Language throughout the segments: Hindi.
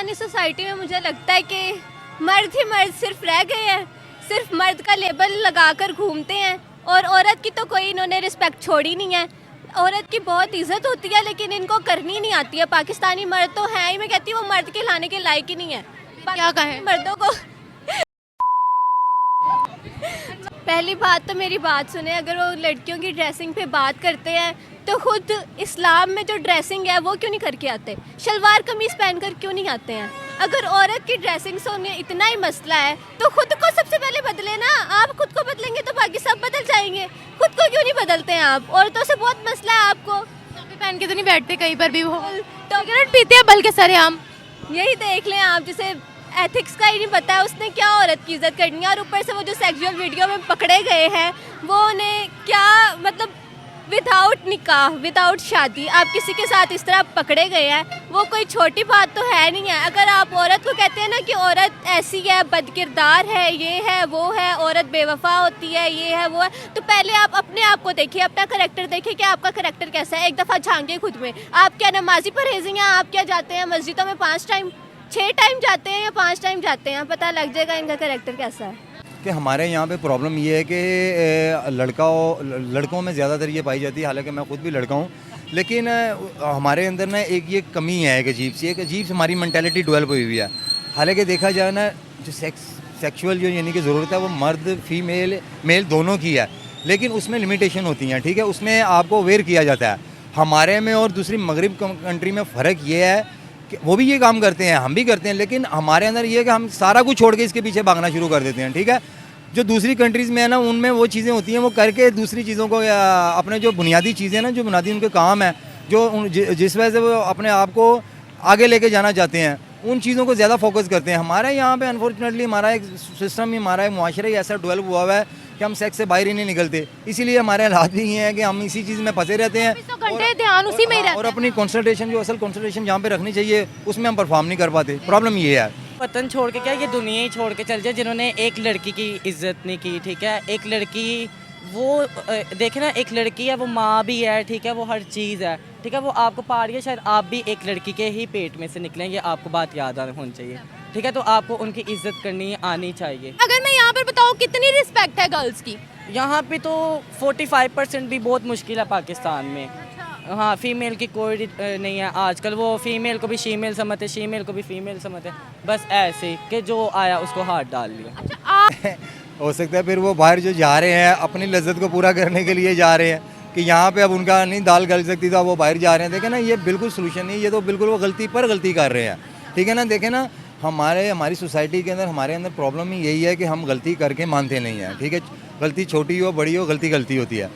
पाकिस्तानी सोसाइटी में मुझे लगता है कि मर्द ही मर्द सिर्फ रह गए हैं, सिर्फ मर्द का लेबल लगाकर घूमते हैं और औरत की तो कोई इन्होंने रिस्पेक्ट छोड़ी नहीं है। औरत की बहुत इज्जत होती है लेकिन इनको करनी नहीं आती है। पाकिस्तानी मर्द तो है ही, मैं कहती हूँ वो मर्द के लाने के लायक ही नहीं है। क्या कहें? मर्दों को पहली बात तो मेरी बात सुने, अगर वो लड़कियों की ड्रेसिंग पे बात करते हैं तो खुद इस्लाम में जो ड्रेसिंग है वो क्यों नहीं करके आते? शलवार कमीज पहनकर क्यों नहीं आते हैं? अगर औरत की ड्रेसिंग से उन्हें इतना ही मसला है तो खुद को सबसे पहले बदले ना। आप खुद को बदलेंगे तो बाकी सब बदल जाएंगे। खुद को क्यों नहीं बदलते हैं आप? औरतों से बहुत मसला है आपको। पहन के तो नहीं बैठते कहीं पर भी, वो तो सिगरेट पीते हैं बल्कि सरेआम। यही देख लें आप, जिसे एथिक्स का ही नहीं पता है उसने क्या औरत की इज्जत करनी है। और ऊपर से वो जो सेक्सुअल वीडियो में पकड़े गए हैं वो उन्हें क्या मतलब विदाउट निकाह विदाउट शादी आप किसी के साथ इस तरह पकड़े गए हैं, वो कोई छोटी बात तो है नहीं है। अगर आप औरत को कहते हैं ना कि औरत ऐसी है, बदकिरदार है, ये है वो है, औरत बेवफा होती है, ये है वो है, तो पहले आप अपने आप को देखिए, अपना करैक्टर देखिए कि आपका करैक्टर कैसा है। एक दफ़ा झांकिए खुद में। आप क्या नमाजी परहेज़ी हैं? आप क्या जाते हैं मस्जिदों में 5 टाइम 6 टाइम जाते हैं या 5 टाइम जाते हैं? पता लग जाएगा इनका करैक्टर कैसा है। कि हमारे यहाँ पे प्रॉब्लम ये है कि लड़कों में ज़्यादातर ये पाई जाती है, हालांकि मैं खुद भी लड़का हूँ, लेकिन हमारे अंदर ना एक ये कमी है, एक अजीब सी हमारी मेंटालिटी डेवलप हुई हुई है। हालांकि देखा जाए ना, जो सेक्सुअल जो यानी कि ज़रूरत है वो मर्द फीमेल मेल दोनों की है, लेकिन उसमें लिमिटेशन होती हैं, ठीक है, उसमें आपको अवेयर किया जाता है। हमारे में और दूसरी मगरिब कंट्री में फ़र्क ये है कि वो भी ये काम करते हैं, हम भी करते हैं, लेकिन हमारे अंदर ये है कि हम सारा कुछ छोड़ के इसके पीछे भागना शुरू कर देते हैं, ठीक है। जो दूसरी कंट्रीज़ में है ना, उनमें वो चीज़ें होती हैं, वो करके दूसरी चीज़ों को अपने जो बुनियादी चीज़ें ना, जो बुनियादी उनके काम है, जो जिस वजह से वो अपने आप को आगे लेके जाना चाहते हैं, उन चीज़ों को ज़्यादा फोकस करते हैं। हमारे यहाँ पे अनफॉर्चुनेटली हमारा एक सिस्टम ही, हमारा एक मुआशरा ही ऐसा डेवलप हुआ हुआ है कि हम सेक्स से बाहर ही नहीं निकलते। इसीलिए हमारे हालात भी ये हैं कि हम इसी चीज़ में फंसे रहते हैं घंटे ध्यान उसी में ही रहता और अपनी कंसंट्रेशन, जो असल कंसंट्रेशन जहाँ पे रखनी चाहिए, उसमें हम परफॉर्म नहीं कर पाते। प्रॉब्लम ये है। वतन छोड़ के क्या ये दुनिया ही छोड़ के चल जाए, जिन्होंने एक लड़की की इज्जत नहीं की, ठीक है। एक लड़की वो देखे ना, एक लड़की है, वो माँ भी है, ठीक है, वो हर चीज़ है, ठीक है, वो आपको पा रही है। शायद आप भी एक लड़की के ही पेट में से निकलें, ये आपको बात याद आनी होनी चाहिए, ठीक है। तो आपको उनकी इज्जत करनी आनी चाहिए। अगर मैं यहाँ पर बताऊँ कितनी रिस्पेक्ट है गर्ल्स की, यहाँ पे तो 45% भी बहुत मुश्किल है पाकिस्तान में। हाँ, फीमेल की कोई नहीं है आजकल। वो फीमेल को भी शीमेल समझते, शीमेल को भी फीमेल समझते, बस ऐसे कि जो आया उसको हाथ डाल लिया। हो सकता है फिर वो बाहर जो जा रहे हैं अपनी लज्जत को पूरा करने के लिए जा रहे हैं कि यहाँ पे अब उनका नहीं दाल गल सकती, तो वो बाहर जा रहे हैं। देखें ना, ये बिल्कुल सोल्यूशन नहीं, ये तो बिल्कुल वो गलती पर गलती कर रहे हैं, ठीक है ना। देखें ना, हमारी सोसाइटी के अंदर, हमारे अंदर प्रॉब्लम ही यही है कि हम गलती करके मानते नहीं हैं, ठीक है। गलती छोटी हो बड़ी हो, गलती गलती होती है।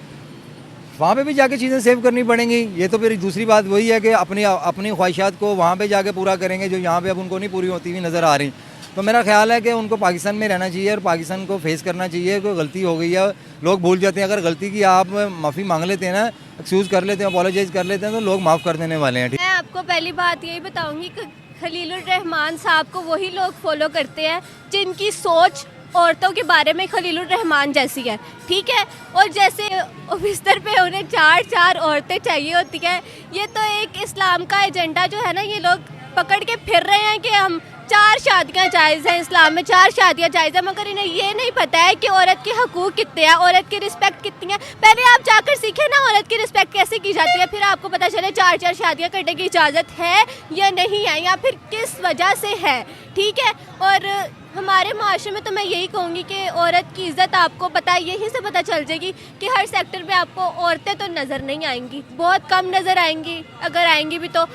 वहाँ पे भी जाके चीज़ें सेव करनी पड़ेंगी। ये तो फिर दूसरी बात वही है कि अपनी ख्वाहिशात को वहाँ पे जाके पूरा करेंगे, जो यहाँ पे अब उनको नहीं पूरी होती हुई नज़र आ रही। तो मेरा ख्याल है कि उनको पाकिस्तान में रहना चाहिए और पाकिस्तान को फेस करना चाहिए। कोई गलती हो गई है, लोग भूल जाते हैं। अगर गलती की आप माफ़ी मांग लेते हैं ना, एक्सक्यूज़ कर लेते हैं, अपोलोजाइज कर लेते हैं, तो लोग माफ़ कर देने वाले हैं। मैं आपको पहली बात यही बताऊंगी कि खलीलुर रहमान साहब को वही लोग फॉलो करते हैं जिनकी सोच औरतों के बारे में खलीलुर रहमान जैसी है, ठीक है। और जैसे बिस्तर पे उन्हें 4 औरतें चाहिए होती हैं, ये तो एक इस्लाम का एजेंडा जो है ना, ये लोग पकड़ के फिर रहे हैं कि हम 4 शादियाँ जायज़ हैं, इस्लाम में 4 शादियाँ जायज़ हैं, मगर इन्हें ये नहीं पता है कि औरत के हकूक़ कितने हैं, औरत की रिस्पेक्ट कितनी है। पहले आप जाकर सीखें ना औरत की रिस्पेक्ट कैसे की जाती है, फिर आपको पता चले 4 शादियाँ करने की इजाज़त है या नहीं है, या फिर किस वजह से है, ठीक है। और हमारे माशरे में तो मैं यही कहूँगी कि औरत की इज़्ज़त आपको पता है, यहीं से पता चल जाएगी कि हर सेक्टर में आपको औरतें तो नज़र नहीं आएंगी, बहुत कम नज़र आएंगी, अगर आएंगी भी तो।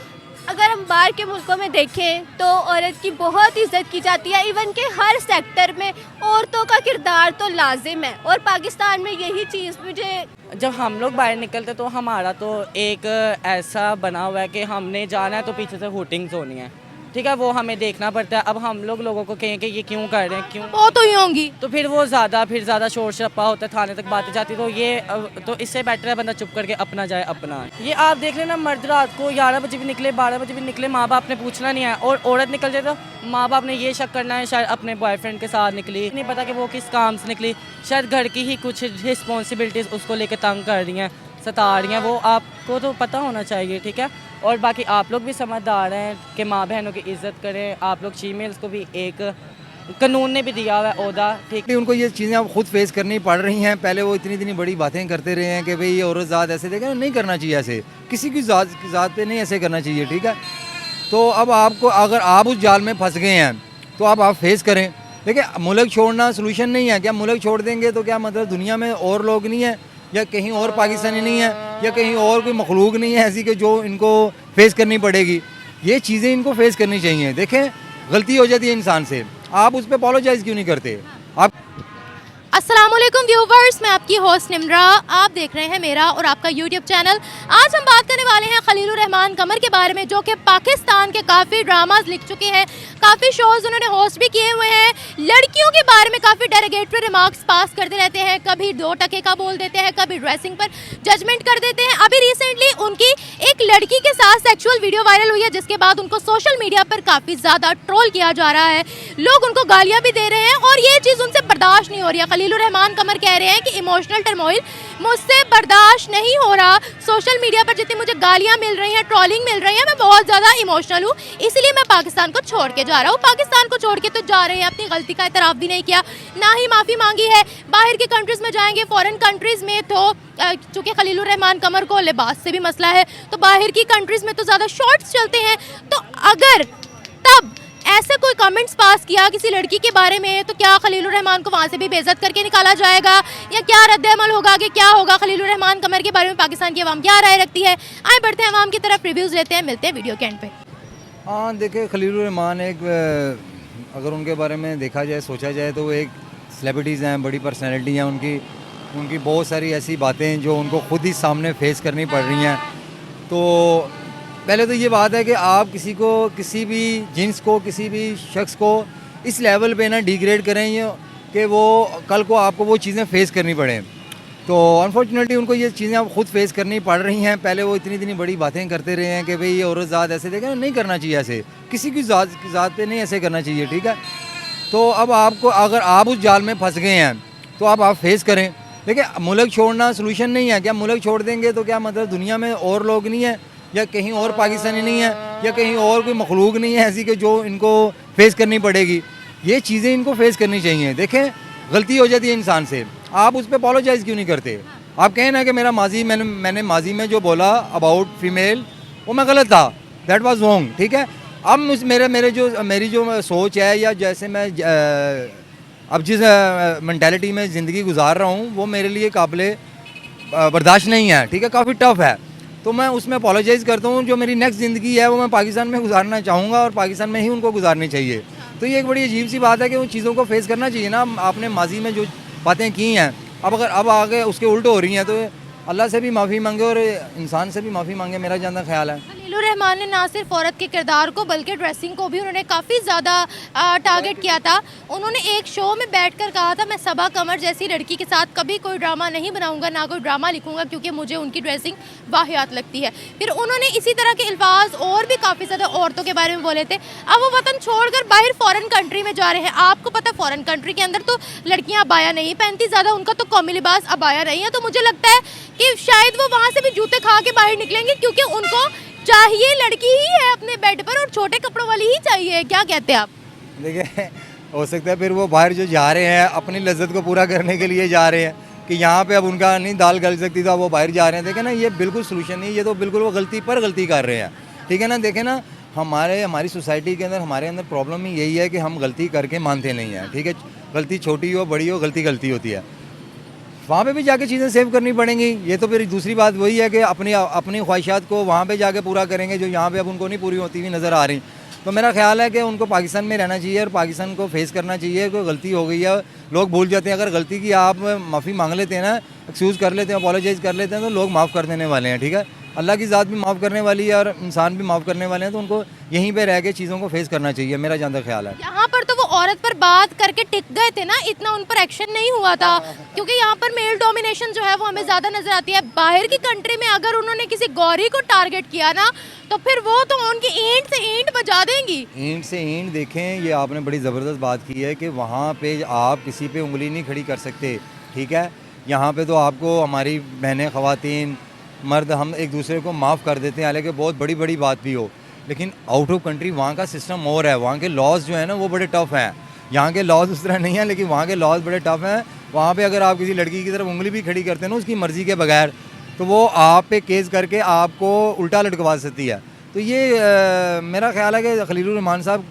अगर हम बाहर के मुल्कों में देखें तो औरत की बहुत इज्जत की जाती है, इवन के हर सेक्टर में औरतों का किरदार तो लाजिम है। और पाकिस्तान में यही चीज़ मुझे, जब हम लोग बाहर निकलते तो हमारा तो एक ऐसा बना हुआ है कि हमने जाना है तो पीछे से हुटिंग्स होनी है, ठीक है, वो हमें देखना पड़ता है। अब हम लोगों को कहें कि ये क्यों कर रहे हैं, क्यों, वो तो ही होंगी, तो फिर वो ज़्यादा शोर शराबा होता है, थाने तक बातें जाती, तो ये तो इससे बेटर है बंदा चुप करके अपना जाए अपना। ये आप देख लेना, मर्द रात को 11 बजे भी निकले, 12 बजे भी निकले, माँ बाप ने पूछना नहीं है। और औरत निकल जाए तो माँ बाप ने ये शक करना है शायद अपने बॉयफ्रेंड के साथ निकली, नहीं पता कि वो किस काम से निकली, शायद घर की ही कुछ रिस्पॉन्सिबिलिटीज़ उसको लेकर तंग कर रही हैं। सता रही हैं, वो आपको तो पता होना चाहिए, ठीक है। और बाकी आप लोग भी समझदार हैं कि माँ बहनों की इज़्ज़त करें। आप लोग फीमेल्स को भी एक कानून ने भी दिया हुआ है ओहदा, ठीक। उनको ये चीज़ें अब खुद फेस करनी पड़ रही हैं। पहले वो इतनी इतनी बड़ी बातें करते रहे हैं कि भाई ये औरत ज़ात ऐसे देखें, नहीं करना चाहिए ऐसे, किसी की ज़ात पे नहीं ऐसे करना चाहिए, ठीक है। तो अब आपको अगर आप उस जाल में फंस गए हैं तो अब आप फेस करें। देखिए, मुल्क छोड़ना सोल्यूशन नहीं है। क्या मुल्क छोड़ देंगे तो क्या मतलब दुनिया में और लोग नहीं है, या कहीं और पाकिस्तानी नहीं है, या कहीं और कोई मखलूक नहीं है ऐसी कि जो इनको फेस करनी पड़ेगी? ये चीज़ें इनको फेस करनी चाहिए। देखें, गलती हो जाती है इंसान से, आप उस पर अपोलोजाइज़ क्यों नहीं करते? आप अस्सलाम वालेकुम व्यूवर्स, मैं आपकी होस्ट निम्रा, आप देख रहे हैं मेरा और आपका यूट्यूब चैनल। आज हम बात करने वाले हैं खलीलुर रहमान कमर के बारे में, जो कि पाकिस्तान के काफ़ी ड्रामाज लिख चुके हैं, काफ़ी शोज़ उन्होंने होस्ट भी किए हुए हैं। लड़कियों के बारे में काफ़ी डेरोगेटरी रिमार्क्स पास करते रहते हैं, कभी 2 टके का बोल देते हैं, कभी ड्रेसिंग पर जजमेंट कर देते हैं। अभी रिसेंटली उनकी एक लड़की के साथ सेक्सुअल वीडियो वायरल हुई है, जिसके बाद उनको सोशल मीडिया पर काफ़ी ज़्यादा ट्रोल किया जा रहा है, लोग उनको गालियाँ भी दे रहे हैं और ये चीज़ उनसे बर्दाश्त नहीं हो रही है। खलीलुर रहमान कमर कह रहे हैं कि इमोशनल टर्मोइल मुझसे बर्दाश्त नहीं हो रहा, सोशल मीडिया पर जितनी मुझे गालियां मिल रही हैं, ट्रोलिंग मिल रही है, मैं बहुत ज़्यादा इमोशनल हूँ, इसलिए मैं पाकिस्तान को छोड़ के जा रहा हूँ। पाकिस्तान को छोड़ के तो जा रहे हैं, अपनी गलती का एतराफ़ भी नहीं किया, ना ही माफ़ी मांगी है। बाहर की कंट्रीज़ में जाएंगे, फॉरेन कंट्रीज़ में तो चूँकि खलीलुर रहमान कमर को लिबास से भी मसला है, तो बाहर की कंट्रीज़ में तो ज़्यादा शॉर्ट्स चलते हैं। तो अगर तब ऐसे कोई कमेंट्स पास किया किसी लड़की के बारे में, तो क्या खलीलुर रहमान को वहाँ से भी बेइज्जत करके निकाला जाएगा, या क्या रद्द-ए-अमल होगा, कि क्या होगा? खलीलुर रहमान कमर के बारे में पाकिस्तान की आवाम क्या राय रखती है? आए बढ़ते हैं आवाम की तरफ, रिव्यूज़ लेते हैं, मिलते हैं वीडियो के एंड पे। हाँ, देखिए, खलीलुर रहमान एक, अगर उनके बारे में देखा जाए, सोचा जाए, तो वो एक सेलिब्रिटीज़ हैं, बड़ी पर्सनैलिटी हैं। उनकी बहुत सारी ऐसी बातें जो उनको खुद ही सामने फेस करनी पड़ रही हैं। तो पहले तो ये बात है कि आप किसी भी जिन्स को, किसी भी शख्स को इस लेवल पे ना डिग्रेड करें ये कि वो कल को आपको वो चीज़ें फेस करनी पड़े। तो अनफॉर्चुनेटली उनको ये चीज़ें अब खुद फेस करनी पड़ रही हैं। पहले वो इतनी इतनी बड़ी बातें करते रहे हैं कि भाई ये औरत ज़ात ऐसे देखें, नहीं करना चाहिए ऐसे, किसी की ज़ात पे नहीं ऐसे करना चाहिए, ठीक है। तो अब आपको अगर आप उस जाल में फंस गए हैं तो अब आप फेस करें। देखिए, मुल्क छोड़ना सोल्यूशन नहीं है। क्या मुल्क छोड़ देंगे तो क्या मतलब दुनिया में और लोग नहीं है, या कहीं और पाकिस्तानी नहीं है, या कहीं और कोई मखलूक नहीं है ऐसी कि जो इनको फेस करनी पड़ेगी? ये चीज़ें इनको फेस करनी चाहिए। देखें, गलती हो जाती है इंसान से, आप उस पर अपोलोजाइज़ क्यों नहीं करते? आप कहें ना कि मेरा मैंने माजी में जो बोला अबाउट फीमेल वो मैं गलत था, दैट वाज रॉन्ग, ठीक है। अब मेरी जो सोच है, या जैसे मैं अब जिस मेंटालिटी में ज़िंदगी गुजार रहा हूँ, वो मेरे लिए काबिले बर्दाश्त नहीं है, ठीक है, काफ़ी टफ है। तो मैं उसमें अपोलोजाइज़ करता हूँ। जो मेरी नेक्स्ट ज़िंदगी है वो मैं पाकिस्तान में गुजारना चाहूँगा, और पाकिस्तान में ही उनको गुजारनी चाहिए। तो ये एक बड़ी अजीब सी बात है कि उन चीज़ों को फेस करना चाहिए ना। आपने माजी में जो बातें की हैं, अब आगे उसके उल्ट हो रही हैं, तो अल्लाह से भी माफ़ी मांगे और इंसान से भी माफ़ी मांगे, मेरा ज़्यादा ख्याल है। खलीलुर रहमान ने ना सिर्फ औरत के किरदार को बल्कि ड्रेसिंग को भी उन्होंने काफ़ी ज़्यादा टारगेट किया था। उन्होंने एक शो में बैठकर कहा था, मैं सबा कमर जैसी लड़की के साथ कभी कोई ड्रामा नहीं बनाऊंगा, ना कोई ड्रामा लिखूंगा, क्योंकि मुझे उनकी ड्रेसिंग वाहियात लगती है। फिर उन्होंने इसी तरह के अल्फाज और भी काफ़ी ज़्यादा औरतों के बारे में बोले थे। अब वो वतन छोड़कर बाहर फॉरेन कंट्री में जा रहे हैं। आपको पता है फॉरेन कंट्री के अंदर तो लड़कियाँ अबाया नहीं पहनती, ज़्यादा उनका तो कौमी लिबास अबाया नहीं है। तो मुझे लगता है कि शायद वो वहाँ से भी जूते खा के बाहर निकलेंगे, क्योंकि उनको चाहिए लड़की ही है अपने बेड पर, और छोटे कपड़ों वाली ही चाहिए। क्या कहते हैं आप? देखिए, हो सकता है फिर वो बाहर जो जा रहे हैं अपनी लज्जत को पूरा करने के लिए जा रहे हैं, कि यहाँ पे अब उनका नहीं दाल गल सकती, तो अब वो बाहर जा रहे हैं। देखें ना, ये बिल्कुल सोल्यूशन नहीं, ये तो बिल्कुल वो गलती पर गलती कर रहे हैं, ठीक है ना। देखें ना, हमारी सोसाइटी के अंदर हमारे अंदर प्रॉब्लम ही यही है कि हम गलती करके मानते नहीं हैं, ठीक है। गलती छोटी हो बड़ी हो, गलती होती है। वहाँ पे भी जाके चीज़ें सेव करनी पड़ेंगी। ये तो फिर दूसरी बात वही है कि अपनी ख्वाहिशात को वहाँ पे जाके पूरा करेंगे, जो यहाँ पे अब उनको नहीं पूरी होती हुई नज़र आ रही। तो मेरा ख्याल है कि उनको पाकिस्तान में रहना चाहिए और पाकिस्तान को फेस करना चाहिए। कोई गलती हो गई है, लोग भूल जाते हैं। अगर गलती की आप माफ़ी मांग लेते हैं ना, एक्सक्यूज़ कर लेते हैं, अपोलोजाइज़ कर लेते हैं, तो लोग माफ़ कर देने वाले हैं, ठीक है। अल्लाह की ज़ात भी माफ़ करने वाली है और इंसान भी माफ़ करने वाले हैं। तो उनको यहीं पे रह के चीज़ों को फेस करना चाहिए, मेरा जहाँ तक ख्याल है। यहाँ पर तो वो औरत पर बात करके टिक गए थे ना, इतना उन पर एक्शन नहीं हुआ था, क्योंकि यहाँ पर मेल डोमिनेशन जो है वो हमें ज़्यादा नजर आती है। बाहर की कंट्री में अगर उन्होंने किसी गौरी को टारगेट किया ना, तो फिर वो तो उनकी ईंट से ईंट बजा देंगी। ईंट से ईंट, देखें, ये आपने बड़ी ज़बरदस्त बात की है कि वहाँ पे आप किसी पे उंगली नहीं खड़ी कर सकते, ठीक है। यहाँ पे तो आपको हमारी बहनें ख़वातीन मर्द हम एक दूसरे को माफ़ कर देते हैं, हालांकि बहुत बड़ी बड़ी बात भी हो। लेकिन आउट ऑफ कंट्री वहाँ का सिस्टम और है, वहाँ के लॉज जो है ना वो बड़े टफ़ हैं। यहाँ के लॉज उस तरह नहीं है, लेकिन वहाँ के लॉज बड़े टफ़ हैं। वहाँ पे अगर आप किसी लड़की की तरफ उंगली भी खड़ी करते हैं ना उसकी मर्ज़ी के बगैर, तो वो आप पे केस करके आपको उल्टा लटकवा सकती है। तो ये मेरा ख्याल है कि खलीलुर रहमान साहब,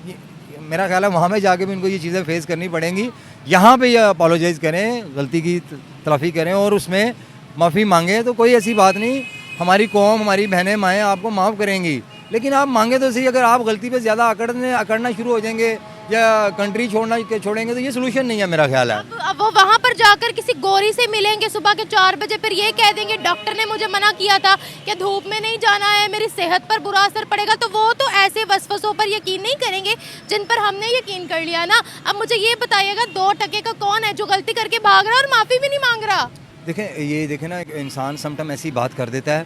मेरा ख्याल है वहाँ में जाके भी उनको ये चीज़ें फेस करनी पड़ेंगी। यहाँ पे ये अपोलोजाइज़ करें, गलती की तलाफ़ी करें और उसमें माफ़ी मांगें, तो कोई ऐसी बात नहीं। हमारी कौम, हमारी बहनें माएँ आपको माफ़ करेंगी, लेकिन आप मांगे तो सही। अगर आप गलती पे ज़्यादा अकड़ना शुरू हो जाएंगे या कंट्री छोड़ेंगे तो ये सोल्यूशन नहीं है मेरा ख्याल है। अब वो वहाँ पर जाकर किसी गोरी से मिलेंगे सुबह के 4 बजे, फिर ये कह देंगे डॉक्टर ने मुझे मना किया था कि धूप में नहीं जाना है, मेरी सेहत पर बुरा असर पड़ेगा। तो वो तो ऐसे वसवसों पर यकीन नहीं करेंगे जिन पर हमने यकीन कर लिया ना। अब मुझे ये बताइएगा 2 टके का कौन है जो गलती करके भाग रहा है और माफ़ी भी नहीं मांग रहा? देखें ना, इंसान समटाइम ऐसी बात कर देता है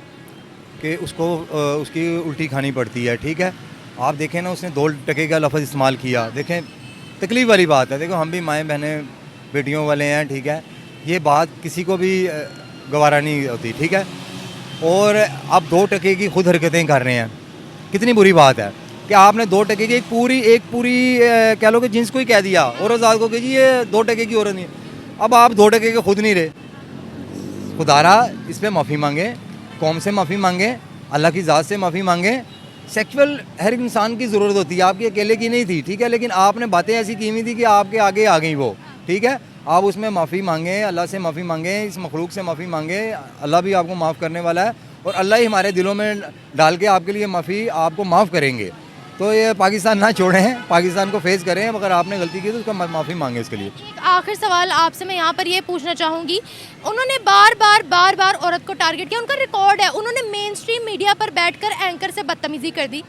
कि उसको उसकी उल्टी खानी पड़ती है। ठीक है, आप देखें ना, उसने 2 टके का लफ्ज़ इस्तेमाल किया। देखें, तकलीफ़ वाली बात है। देखो, हम भी माएँ बहनें बेटियों वाले हैं, ठीक है, ये बात किसी को भी गवारा नहीं होती। ठीक है, और आप 2 टके की खुद हरकतें कर रहे हैं, कितनी बुरी बात है कि आपने 2 टके की एक पूरी कह लो कि जिन्स को ही कह दिया, औरत ज़ात को कि जी ये 2 टके की औरत नहीं। अब आप 2 टके के खुद नहीं रहे, खुदारा इस पर माफ़ी मांगे, कौम से माफ़ी मांगे, अल्लाह की ज़ात से माफ़ी मांगे। सेक्सुअल हर इंसान की ज़रूरत होती है, आपकी अकेले की नहीं थी। ठीक है, लेकिन आपने बातें ऐसी की हुई थी कि आपके आगे आ गई वो। ठीक है, आप उसमें माफ़ी मांगें, अल्लाह से माफ़ी मांगें, इस मखलूक से माफ़ी मांगें। अल्लाह भी आपको माफ़ करने वाला है और अल्लाह ही हमारे दिलों में डाल के आपके लिए माफ़ी आपको माफ़ करेंगे। तो ये पाकिस्तान ना छोड़ें, पाकिस्तान को फेस करें। अगर आपने गलती की तो उसका माफ़ी मांगे इसके लिए। एक आखिर सवाल आपसे मैं यहाँ पर ये पूछना चाहूँगी, उन्होंने बार बार औरत को टारगेट किया, उनका रिकॉर्ड है। उन्होंने मेन स्ट्रीम मीडिया पर बैठकर एंकर से बदतमीज़ी कर दी,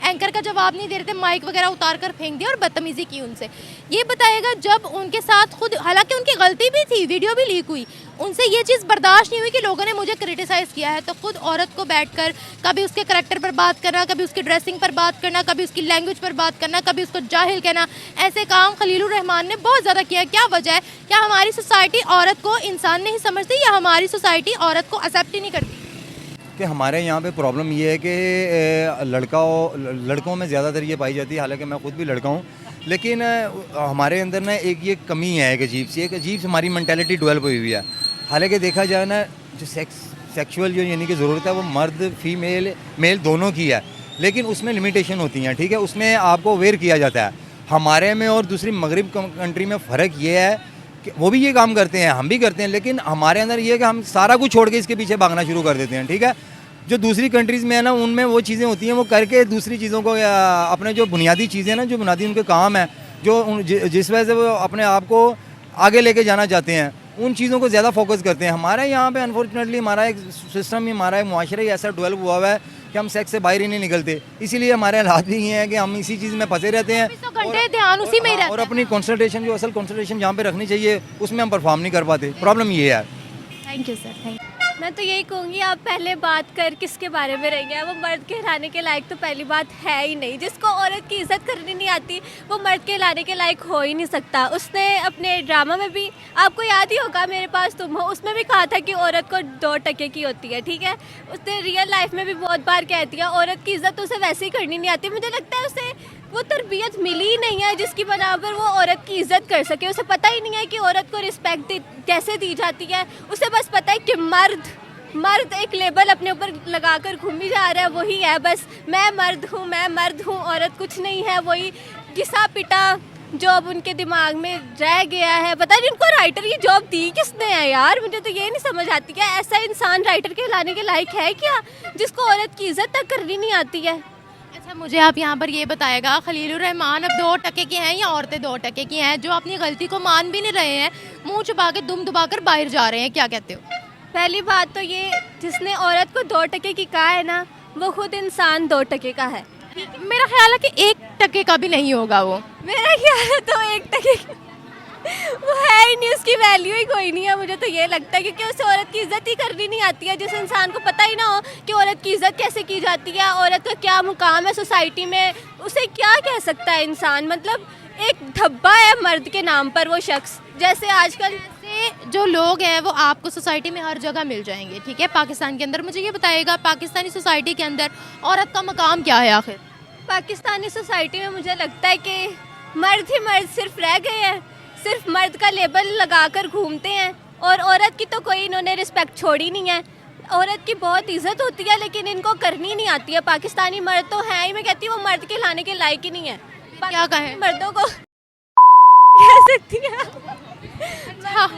एंकर का जवाब नहीं दे रहे थे, माइक वगैरह उतार कर फेंक दिया और बदतमीज़ी की उनसे। ये बताइएगा, जब उनके साथ खुद, हालांकि उनकी गलती भी थी, वीडियो भी लीक हुई, उनसे ये चीज़ बर्दाश्त नहीं हुई कि लोगों ने मुझे क्रिटिसाइज़ किया है, तो खुद औरत को बैठकर कभी उसके करैक्टर पर बात करना, कभी उसकी ड्रेसिंग पर बात करना, कभी उसकी लैंग्वेज पर बात करना, कभी उसको जाहिल कहना, ऐसे काम खलीलुर रहमान ने बहुत ज़्यादा किया। क्या वजह है? क्या हमारी सोसाइटी औरत को इंसान नहीं समझती या हमारी सोसाइटी औरत को एक्सेप्ट ही नहीं करती? कि हमारे यहाँ पे प्रॉब्लम ये है कि लड़कों में ज़्यादातर ये पाई जाती है, हालांकि मैं खुद भी लड़का हूँ, लेकिन हमारे अंदर ना एक ये कमी है, एक अजीब सी हमारी मेंटालिटी डेवलप हुई है। हालांकि देखा जाए ना, जो सेक्सुअल जो यानी कि ज़रूरत है वो मर्द फीमेल मेल दोनों की है, लेकिन उसमें लिमिटेशन होती हैं। ठीक है, उसमें आपको अवेयर किया जाता है। हमारे में और दूसरी मगरिब कंट्री में फ़र्क ये है कि वो भी ये काम करते हैं, हम भी करते हैं, लेकिन हमारे अंदर ये है कि हम सारा कुछ छोड़ के इसके पीछे भागना शुरू कर देते हैं। ठीक है, जो दूसरी कंट्रीज़ में है ना, उनमें वो चीज़ें होती हैं, वो करके दूसरी चीज़ों को, अपने जो बुनियादी चीज़ें ना, जो बुनियादी उनके काम है, जो जिस वजह से वो अपने आप को आगे लेके जाना चाहते हैं, उन चीज़ों को ज़्यादा फोकस करते हैं। हमारे यहाँ पे अनफॉर्चुनेटली हमारा एक सिस्टम ही, हमारा एक मुआशरा ही ऐसा डेवलप हुआ है कि हम सेक्स से बाहर ही नहीं निकलते। इसीलिए हमारे हालात भी ये हैं कि हम इसी चीज़ में फंसे रहते हैं और अपनी कॉन्सनट्रेशन, जो असल कॉन्सनट्रेशन जहाँ पे रखनी चाहिए, उसमें हम परफॉर्म नहीं कर पाते। प्रॉब्लम ये है। Thank you sir, thank you. मैं तो यही कहूँगी, आप पहले बात कर किसके बारे में रहेंगे। वो मर्द कहलाने के लायक तो पहली बात है ही नहीं। जिसको औरत की इज्जत करनी नहीं आती वो मर्द कहलाने के लायक हो ही नहीं सकता। उसने अपने ड्रामा में भी, आपको याद ही होगा मेरे पास तुम हो, उसमें भी कहा था कि औरत को 2 टके की होती है। ठीक है, उसने रियल लाइफ में भी बहुत बार कह दिया औरत की इज्जत उसे वैसे ही करनी नहीं आती। मुझे लगता है उसे वो तरबियत मिली ही नहीं है जिसकी बना पर वो औरत की इज्जत कर सके। उसे पता ही नहीं है कि औरत को रिस्पेक्ट कैसे दी जाती है। उसे बस पता है कि मर्द एक लेबल अपने ऊपर लगाकर घूमी जा रहा है, वही है बस, मैं मर्द हूँ, औरत कुछ नहीं है। वही घिसा पिटा जो अब उनके दिमाग में रह गया है। पता नहीं उनको राइटर की जॉब दी किसने है यार, मुझे तो ये नहीं समझ आती। क्या ऐसा इंसान राइटर कहलाने के लायक है क्या, जिसको औरत की इज्जत तक करनी नहीं आती है? अच्छा, मुझे आप यहाँ पर ये बताएगा, खलीलुर रहमान अब 2 टके के हैं या औरतें 2 टके की हैं, जो अपनी गलती को मान भी नहीं रहे हैं, मुंह छुपा के दुम दबाकर बाहर जा रहे हैं? क्या कहते हो? पहली बात तो ये, जिसने औरत को 2 टके की कहा है ना, वो खुद इंसान 2 टके का है। मेरा ख्याल है कि 1 टके का भी नहीं होगा वो। मेरा ख्याल है तो 1 टके वो है ही नहीं, उसकी वैल्यू ही कोई नहीं है। मुझे तो ये लगता है क्योंकि उसे औरत की इज्जत ही करनी नहीं आती है। जिस इंसान को पता ही ना हो कि औरत की इज्जत कैसे की जाती है, औरत का क्या मुकाम है सोसाइटी में, उसे क्या कह सकता है इंसान। मतलब एक धब्बा है मर्द के नाम पर वो शख्स। जैसे आजकल जो लोग हैं वो आपको सोसाइटी में हर जगह मिल जाएंगे, ठीक है, पाकिस्तान के अंदर। मुझे ये बताइएगा पाकिस्तानी सोसाइटी के अंदर औरत का मकाम क्या है आखिर? पाकिस्तानी सोसाइटी में मुझे लगता है कि मर्द ही मर्द सिर्फ रह गए हैं, सिर्फ मर्द का लेबल लगाकर घूमते हैं और औरत की तो कोई इन्होंने रिस्पेक्ट छोड़ी नहीं है। औरत की बहुत इज्जत होती है लेकिन इनको करनी नहीं आती है। पाकिस्तानी मर्द तो है ही, मैं कहती हूँ वो मर्द के लाने के लायक ही नहीं है। क्या कहें? मर्दों को कह सकती है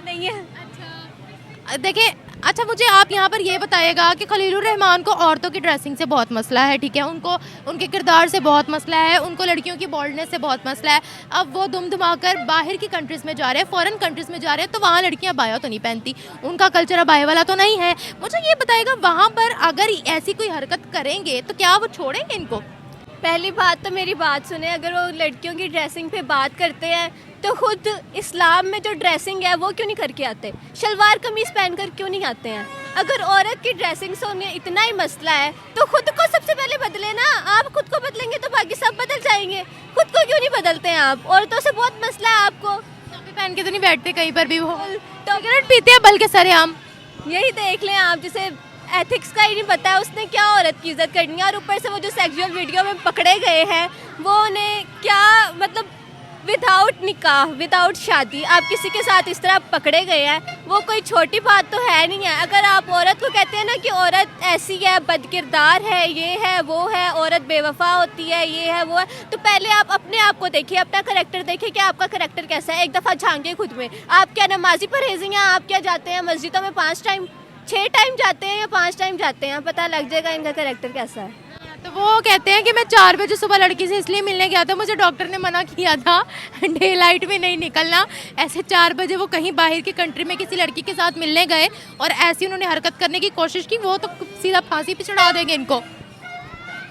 नहीं है। देखिए, अच्छा मुझे आप यहाँ पर ये बताइएगा कि खलीलुर रहमान को औरतों की ड्रेसिंग से बहुत मसला है, ठीक है, उनको उनके किरदार से बहुत मसला है, उनको लड़कियों की बोल्डनेस से बहुत मसला है। अब वो दुम धमाकर बाहर की कंट्रीज़ में जा रहे हैं, फॉरेन कंट्रीज़ में जा रहे हैं, तो वहाँ लड़कियाँ बाया तो नहीं पहनती, उनका कल्चर बाया वाला तो नहीं है। मुझे ये बताइएगा वहाँ पर अगर ऐसी कोई हरकत करेंगे तो क्या वो छोड़ेंगे इनको? पहली बात तो मेरी बात सुने, अगर वो लड़कियों की ड्रेसिंग पे बात करते हैं तो खुद इस्लाम में जो ड्रेसिंग है वो क्यों नहीं करके आते? शलवार कमीज़ पहनकर क्यों नहीं आते हैं? अगर औरत की ड्रेसिंग से उन्हें इतना ही मसला है तो खुद को सबसे पहले बदले ना। आप खुद को बदलेंगे तो बाकी सब बदल जाएंगे। खुद को क्यों नहीं बदलते हैं आप? औरतों से बहुत मसला है आपको। टोपी पहन के तो नहीं बैठते कहीं पर भी, वो सिगरेट पीते हैं बल्कि सरेआम। यही देख लें आप, जिसे एथिक्स का ही नहीं पता है उसने क्या औरत की इज्जत करनी है। और ऊपर से वो जो सेक्सुअल वीडियो में पकड़े गए हैं वो उन्हें क्या मतलब विदाउट निकाह, विदाउट शादी आप किसी के साथ इस तरह पकड़े गए हैं, वो कोई छोटी बात तो है नहीं है। अगर आप औरत को कहते हैं ना कि औरत ऐसी है, बदकिरदार है, ये है वो है, औरत बेवफा होती है, ये है वो है, तो पहले आप अपने आप को देखिए, अपना करैक्टर देखिए कि आपका करैक्टर कैसा है। एक दफ़ा झांके खुद में। आप क्या नमाजी परहेज़ी हैं? आप क्या जाते हैं मस्जिदों में 5 टाइम 6 टाइम जाते हैं या 5 टाइम जाते हैं? पता लग जाएगा इनका करैक्टर कैसा है। तो वो कहते हैं कि मैं 4 बजे सुबह लड़की से इसलिए मिलने गया था, मुझे डॉक्टर ने मना किया था डे लाइट में नहीं निकलना। ऐसे 4 बजे वो कहीं बाहर की कंट्री में किसी लड़की के साथ मिलने गए और ऐसी उन्होंने हरकत करने की कोशिश की, वो तो सीधा फांसी पे चढ़ा देंगे इनको।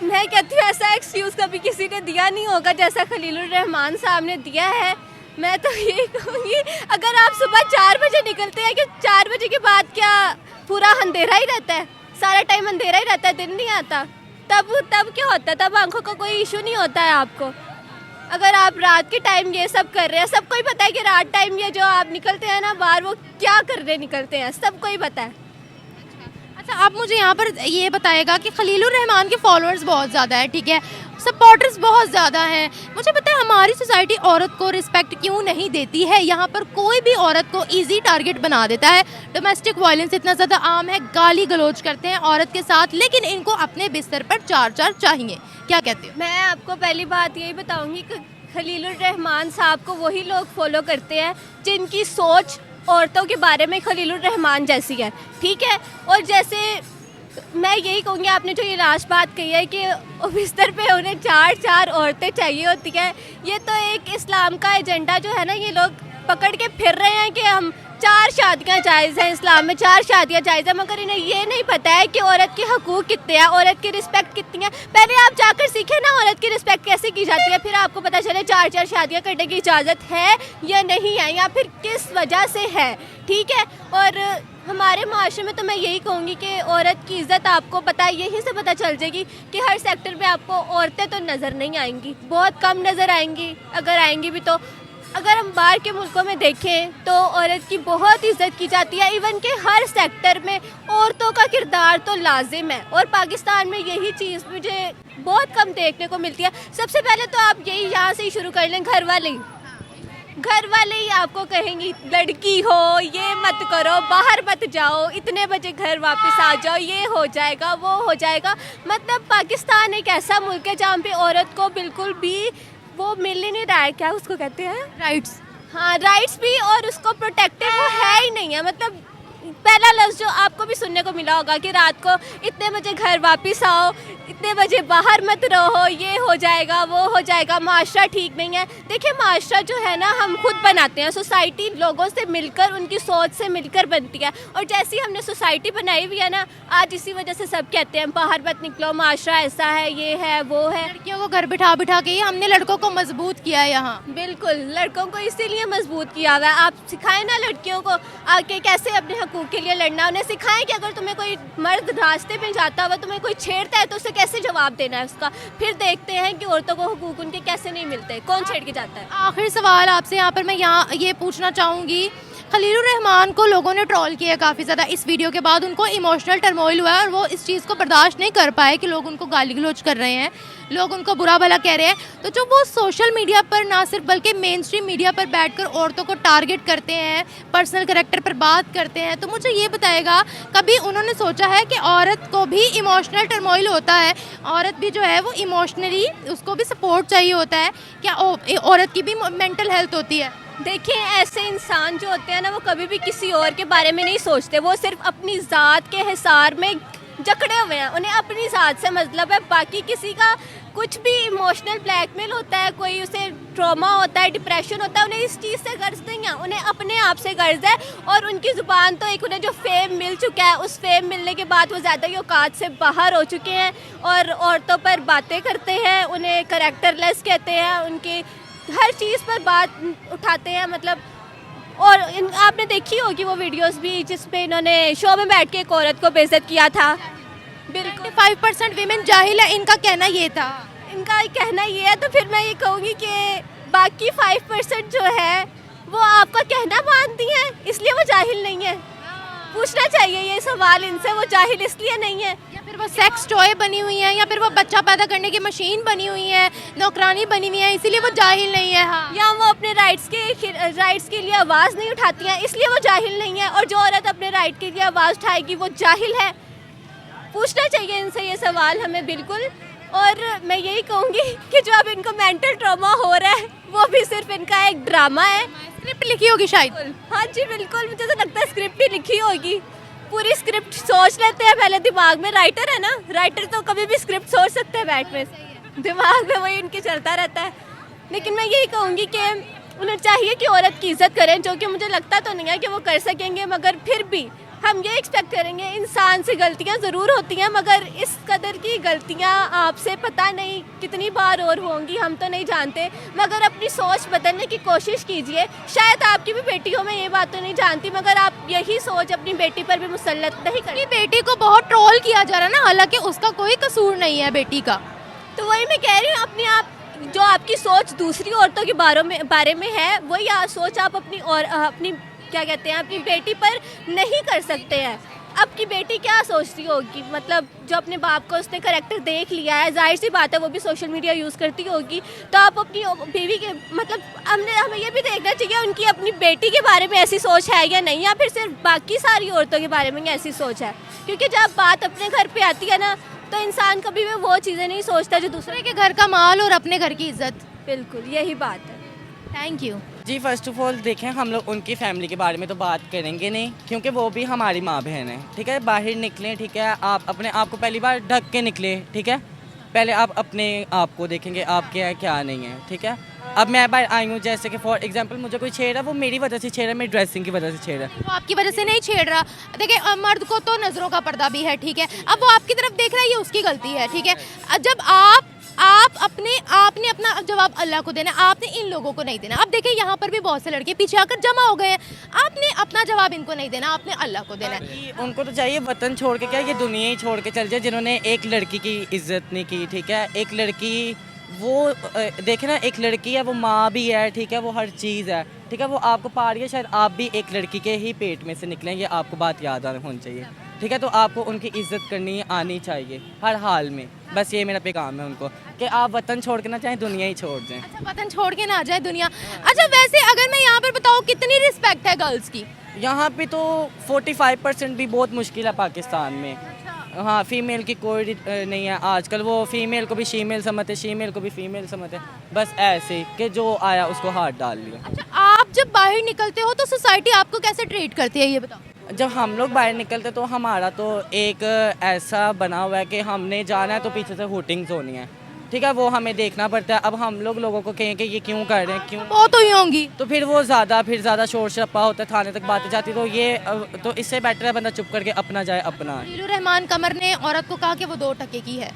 मैं कहती हूँ ऐसा एक्सक्यूज़ कभी किसी ने दिया नहीं होगा जैसा खलीलुर रहमान साहब ने दिया है। मैं तो यही कहूँगी अगर आप सुबह 4 बजे निकलते हैं कि 4 बजे के बाद क्या पूरा अंधेरा ही रहता है? सारा टाइम अंधेरा ही रहता है, दिन नहीं आता? तब क्या होता है? तब आंखों का कोई इशू नहीं होता है आपको। अगर आप रात के टाइम ये सब कर रहे हैं, सबको ही पता है कि रात टाइम ये जो आप निकलते हैं ना बाहर, वो क्या करने निकलते हैं, सबको ही पता है। अच्छा आप मुझे यहाँ पर ये बताएगा कि खलीलुर रहमान के फॉलोअर्स बहुत ज़्यादा है, ठीक है, सपोर्टर्स बहुत ज़्यादा हैं, मुझे पता है हमारी सोसाइटी औरत को रिस्पेक्ट क्यों नहीं देती है? यहाँ पर कोई भी औरत को इजी टारगेट बना देता है, डोमेस्टिक वायलेंस इतना ज़्यादा आम है, गाली गलौज करते हैं औरत के साथ, लेकिन इनको अपने बिस्तर पर 4 चाहिए। क्या कहते हो? मैं आपको पहली बात यही बताऊंगी कि खलीलुर रहमान साहब को वही लोग फॉलो करते हैं जिनकी सोच औरतों के बारे में खलीलुर रहमान जैसी है, ठीक है। और जैसे मैं यही कहूँगी, आपने जो ये लास्ट बात कही है कि बिस्तर पे उन्हें 4 औरतें चाहिए होती हैं, ये तो एक इस्लाम का एजेंडा जो है ना, ये लोग पकड़ के फिर रहे हैं कि हम 4 शादियाँ जायज़ हैं, इस्लाम में 4 शादियाँ जायज़ है, मगर इन्हें ये नहीं पता है कि औरत के हकूक़ कितने हैं, औरत की रिस्पेक्ट कितनी है। पहले आप जाकर सीखें ना औरत की रिस्पेक्ट कैसे की जाती है, फिर आपको पता चले 4 शादियाँ करने की इजाज़त है या नहीं है, या फिर किस वजह से है, ठीक है। और हमारे माशरे में तो मैं यही कहूँगी कि औरत की इज़्ज़त आपको पता है, यहीं से पता चल जाएगी कि हर सेक्टर में आपको औरतें तो नज़र नहीं आएंगी, बहुत कम नज़र आएंगी, अगर आएंगी भी तो। अगर हम बाहर के मुल्कों में देखें तो औरत की बहुत इज़्ज़त की जाती है, इवन के हर सेक्टर में औरतों का किरदार तो लाजिम है, और पाकिस्तान में यही चीज़ मुझे बहुत कम देखने को मिलती है। सबसे पहले तो आप यही यहाँ से ही शुरू कर लें, घर वाले ही आपको कहेंगी लड़की हो ये मत करो, बाहर मत जाओ, इतने बजे घर वापस आ जाओ, ये हो जाएगा वो हो जाएगा। मतलब पाकिस्तान एक ऐसा मुल्क है जहाँ पे औरत को बिल्कुल भी वो मिल ही नहीं रहा है, क्या उसको कहते हैं, राइट्स। हाँ राइट्स भी, और उसको प्रोटेक्टिव वो है ही नहीं है। मतलब पहला लफ्ज़ जो आपको भी सुनने को मिला होगा कि रात को इतने बजे घर वापस आओ, इतने बजे बाहर मत रहो, ये हो जाएगा वो हो जाएगा, माशरा ठीक नहीं है। देखिए माशरा जो है ना हम खुद बनाते हैं, सोसाइटी लोगों से मिलकर, उनकी सोच से मिलकर बनती है, और जैसी हमने सोसाइटी बनाई हुई है ना, आज इसी वजह से सब कहते हैं बाहर मत निकलो, माशरा ऐसा है, ये है वो है। लड़कियों को घर बिठा बिठा के ही हमने लड़कों को मजबूत किया है यहाँ। बिल्कुल, लड़कों को इसीलिए मजबूत किया हुआ है। आप सिखाएं ना लड़कियों को आके कैसे अपने हकूक़ के लिए लड़ना, उन्हें सिखाएं कि अगर तुम्हें कोई मर्द रास्ते पे जाता हुआ तुम्हें कोई छेड़ता है तो उसे कैसे जवाब देना है उसका। फिर देखते हैं कि औरतों को हकूक़ उनके कैसे नहीं मिलते, कौन छेड़ के जाता है। आखिर सवाल आपसे यहाँ पर मैं ये पूछना चाहूँगी खलीलुर रहमान को लोगों ने ट्रोल किया है काफ़ी ज़्यादा। इस वीडियो के बाद उनको इमोशनल टर्मोइल हुआ है और वो इस चीज़ को बर्दाश्त नहीं कर पाए कि लोग उनको गाली गलौज कर रहे हैं, लोग उनको बुरा भला कह रहे हैं। तो जो वो सोशल मीडिया पर ना सिर्फ बल्कि मेन स्ट्रीम मीडिया पर बैठकर औरतों को टारगेट करते हैं, पर्सनल करैक्टर पर बात करते हैं, तो मुझे ये बताएगा कभी उन्होंने सोचा है कि औरत को भी इमोशनल टर्मोइल होता है, औरत भी जो है वो इमोशनली उसको भी सपोर्ट चाहिए होता है, क्या औरत की भी मेंटल हेल्थ होती है? देखिए, ऐसे इंसान जो होते हैं ना, वो कभी भी किसी और के बारे में नहीं सोचते। वो सिर्फ अपनी ज़ात के हिसार में जकड़े हुए हैं, उन्हें अपनी ज़ात से मतलब है। बाकी किसी का कुछ भी इमोशनल ब्लैकमेल होता है, कोई उसे ट्रॉमा होता है, डिप्रेशन होता है, उन्हें इस चीज़ से गर्ज नहीं है, उन्हें अपने आप से गर्ज है। और उनकी ज़ुबान तो एक, उन्हें जो फेम मिल चुका है, उस फेम मिलने के बाद वो ज़्यादा ही औकात से बाहर हो चुके हैं और औरतों पर बातें करते हैं, उन्हें करैक्टरलेस कहते हैं, उनकी हर चीज़ पर बात उठाते हैं मतलब। और आपने देखी होगी वो वीडियोस भी जिसमें इन्होंने शो में बैठ के एक औरत को बेइज्जत किया था। बिल्कुल 5% वीमेन जाहिल है, इनका कहना ये था। इनका कहना ये है, तो फिर मैं ये कहूँगी कि बाकी 5% जो है वो आपका कहना मानती हैं, इसलिए वो जाहिल नहीं है। पूछना चाहिए ये सवाल इनसे, वो जाहिल इसलिए नहीं है। या फिर वो सेक्स टॉय बनी हुई है, या फिर वो बच्चा पैदा करने की मशीन बनी हुई है, नौकरानी बनी हुई है, इसीलिए वो जाहिल नहीं है। हाँ, या वो अपने राइट्स के लिए आवाज़ नहीं उठाती हैं, इसलिए वो जाहिल नहीं है। और जो औरत अपने राइट के लिए आवाज़ उठाएगी वो जाहिल है। पूछना चाहिए इनसे ये सवाल हमें बिल्कुल। और मैं यही कहूँगी कि जो अब इनको मेंटल ट्रॉमा हो रहा है वो भी सिर्फ इनका एक ड्रामा है। स्क्रिप्ट लिखी होगी शायद। हाँ जी बिल्कुल, मुझे तो लगता है स्क्रिप्ट ही लिखी होगी। पूरी स्क्रिप्ट सोच लेते हैं पहले दिमाग में। राइटर है ना, राइटर तो कभी भी स्क्रिप्ट सोच सकते हैं बैठ में, दिमाग में वही उनके चलता रहता है। लेकिन मैं यही कहूँगी कि उन्हें चाहिए कि औरत की इज्जत करें, जो कि मुझे लगता तो नहीं है कि वो कर सकेंगे, मगर फिर भी हम ये एक्सपेक्ट करेंगे। इंसान से गलतियां ज़रूर होती हैं, मगर इस कदर की गलतियां आपसे पता नहीं कितनी बार और होंगी, हम तो नहीं जानते। मगर अपनी सोच बदलने की कोशिश कीजिए। शायद आपकी भी बेटी हो, मैं ये बात तो नहीं जानती, मगर आप यही सोच अपनी बेटी पर भी मुसल्लत नहीं करें। अपनी बेटी को बहुत ट्रोल किया जा रहा है ना, हालांकि उसका कोई कसूर नहीं है बेटी का। तो वही मैं कह रही हूँ, अपने आप जो आपकी सोच दूसरी औरतों के बारे में है, वही सोच आप अपनी और अपनी क्या कहते हैं अपनी बेटी पर नहीं कर सकते हैं। आपकी बेटी क्या सोचती होगी, मतलब जो अपने बाप को उसने करैक्टर देख लिया है, जाहिर सी बात है वो भी सोशल मीडिया यूज़ करती होगी। तो आप अपनी बीवी के मतलब हमें ये भी देखना चाहिए उनकी अपनी बेटी के बारे में ऐसी सोच है या नहीं, या फिर सिर्फ बाकी सारी औरतों के बारे में ऐसी सोच है। क्योंकि जब बात अपने घर पे आती है ना, तो इंसान कभी भी वो चीज़ें नहीं सोचता जो दूसरे के घर का माल और अपने घर की इज्जत। बिल्कुल यही बात है। Thank you ji. First of all देखें, हम लोग उनकी फैमिली के बारे में तो बात करेंगे नहीं, क्योंकि वो भी हमारी माँ बहन है। ठीक है, बाहर निकलें, ठीक है, आप अपने आप को पहली बार ढक के निकले। ठीक है, पहले आप अपने आप को देखेंगे आप क्या है क्या नहीं है। ठीक है, अब मैं बाहर आई हूँ, जैसे कि फॉर एग्जांपल मुझे कोई छेड़ रहा है, वो मेरी वजह से छेड़ रहा है, मेरी ड्रेसिंग की वजह से छेड़ रहा है। वो आपकी वजह से नहीं छेड़ रहा। देखिए, मर्द को तो नज़रों का पर्दा भी है, ठीक है। अब वो आपकी तरफ देख रहा है, ये उसकी गलती है, ठीक है। जब आपने अपना जवाब अल्लाह को देना, आपने इन लोगों को नहीं देना। अब देखिए, यहाँ पर भी बहुत से लड़के पीछे आकर जमा हो गए हैं, आपने अपना जवाब इनको नहीं देना, आपने अल्लाह को देना है। उनको तो चाहिए वतन छोड़ के क्या, ये दुनिया ही छोड़ के चल जाए, जिन्होंने एक लड़की की इज्जत नहीं की। ठीक है, एक लड़की वो देखे ना, एक लड़की है, वो माँ भी है, ठीक है, वो हर चीज़ है। ठीक है, वो आपको पा रही है, शायद आप भी एक लड़की के ही पेट में से निकलें, ये आपको बात याद आनी होनी चाहिए। ठीक है, तो आपको उनकी इज्जत करनी आनी चाहिए हर हाल में। बस ये मेरा पैगाम है उनको कि आप वतन छोड़ के ना चाहें, दुनिया ही छोड़ दें। अच्छा, वतन छोड़ के ना आ जाए दुनिया। अच्छा, वैसे अगर मैं यहाँ पर बताऊँ कितनी रिस्पेक्ट है गर्ल्स की यहाँ पे, तो 45% भी बहुत मुश्किल है पाकिस्तान में। हाँ, फीमेल की कोई नहीं है आजकल। वो फीमेल को भी शीमेल समझते, शीमेल को भी फीमेल समझते, बस ऐसे कि जो आया उसको हाथ डाल लिया। अच्छा, आप जब बाहर निकलते हो तो सोसाइटी आपको कैसे ट्रीट करती है, ये बताओ। जब हम लोग बाहर निकलते तो हमारा तो एक ऐसा बना हुआ है कि हमने जाना है तो पीछे से हुटिंग्स होनी है। ठीक है, वो हमें देखना पड़ता है। अब हम लोगों को कहें कि ये क्यों कर रहे हैं, क्यों, वो तो ही होंगी, तो फिर वो ज़्यादा शोर शराबा होता है, थाने तक बातें जाती। तो ये तो इससे बेटर है बंदा चुप करके अपना जाए अपना। खलीलुर रहमान कमर ने औरत को कहा कि वो 2 टके की है।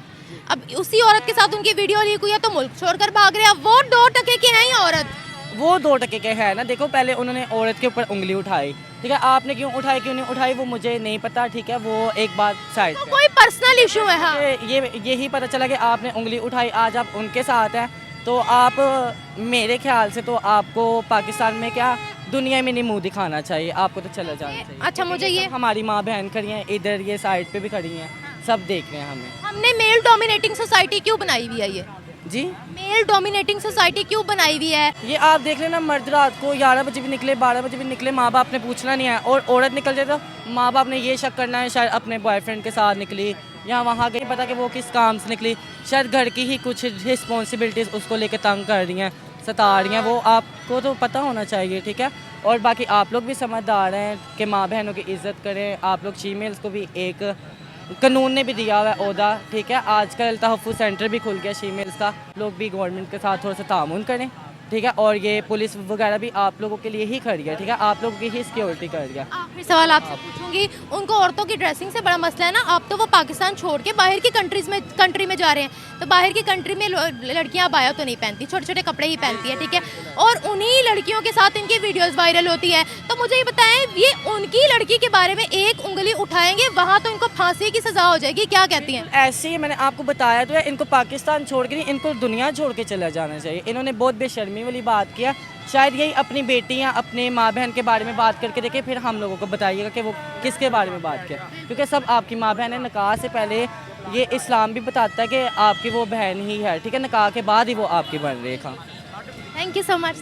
अब उसी औरत के साथ उनकी वीडियो लीक हुई है, तो मुल्क छोड़कर भाग रहे हैं। अब वो 2 टके की है या औरत? वो 2 टके के है ना। देखो, पहले उन्होंने औरत के ऊपर उंगली उठाई। ठीक है, आपने क्यों उठाई क्यों नहीं उठाई वो मुझे नहीं पता। ठीक है, वो एक बात साइड तो कोई पर्सनल इशू है। हाँ, यही पता चला कि आपने उंगली उठाई, आज आप उनके साथ हैं, तो आप मेरे ख्याल से तो आपको पाकिस्तान में क्या दुनिया में नहीं मुंह दिखाना चाहिए, आपको तो चला जाना चाहिए। अच्छा, मुझे ये हमारी माँ बहन खड़ी हैं इधर, ये साइड पे भी खड़ी हैं, सब देख रहे हैं हमें। हमने मेल डोमिनेटिंग सोसाइटी क्यों बनाई हुई है? ये जी, मेल डोमिनेटिंग सोसाइटी क्यों बनाई हुई है? ये आप देख लेना, मर्द रात को 11 बजे भी निकले, 12 बजे भी निकले, माँ बाप ने पूछना नहीं है। और औरत निकल जाए तो माँ बाप ने ये शक करना है शायद अपने बॉयफ्रेंड के साथ निकली या वहाँ गई, पता कि वो किस काम से निकली, शायद घर की ही कुछ रिस्पॉन्सिबिलिटीज़ उसको लेकर तंग कर रही हैं, सता रही हैं। वो आपको तो पता होना चाहिए, ठीक है। और बाकी आप लोग भी समझदार हैं कि माँ बहनों की इज़्ज़त करें। आप लोग फीमेल्स को भी एक कानून ने भी दिया हुआ है ओहदा, ठीक है। आजकल तहफ़्फ़ुज़ सेंटर भी खुल गया फीमेल्स का, लोग भी गवर्नमेंट के साथ थोड़ा सा तामुन करें, ठीक है। और ये पुलिस वगैरह भी आप लोगों के लिए ही खड़ी है, ठीक है, आप लोगों की ही सिक्योरिटी कर दिया। आखिरी सवाल आपसे पूछूंगी, उनको औरतों की ड्रेसिंग से बड़ा मसला है ना। आप तो वो पाकिस्तान छोड़ के बाहर की कंट्री में जा रहे हैं, तो बाहर की कंट्री में लड़कियां बाया तो नहीं पहनती, छोटे छोटे कपड़े ही पहनती है, ठीक है। और उन्हीं लड़कियों के साथ इनकी वीडियोस वायरल होती है। तो मुझे ये बताएं, ये उनकी लड़की के बारे में एक उंगली उठाएंगे वहाँ तो इनको फांसी की सजा हो जाएगी, क्या कहती हैं? ऐसे ही मैंने आपको बताया तो है, इनको पाकिस्तान छोड़ के नहीं, इनको दुनिया छोड़ के चला जाना चाहिए। इन्होंने बहुत बेशर्मी वाली बात किया। शायद यही अपनी बेटी या अपने माँ बहन के बारे में बात करके देखे, फिर हम लोगों को बताइएगा कि वो किसके बारे में बात किया, क्योंकि सब आपकी माँ बहन है। निकाह से पहले ये इस्लाम भी बताता है कि आपकी वो बहन ही है, ठीक है। निकाह के बाद ही वो आपकी बन रही है। Thank you so much.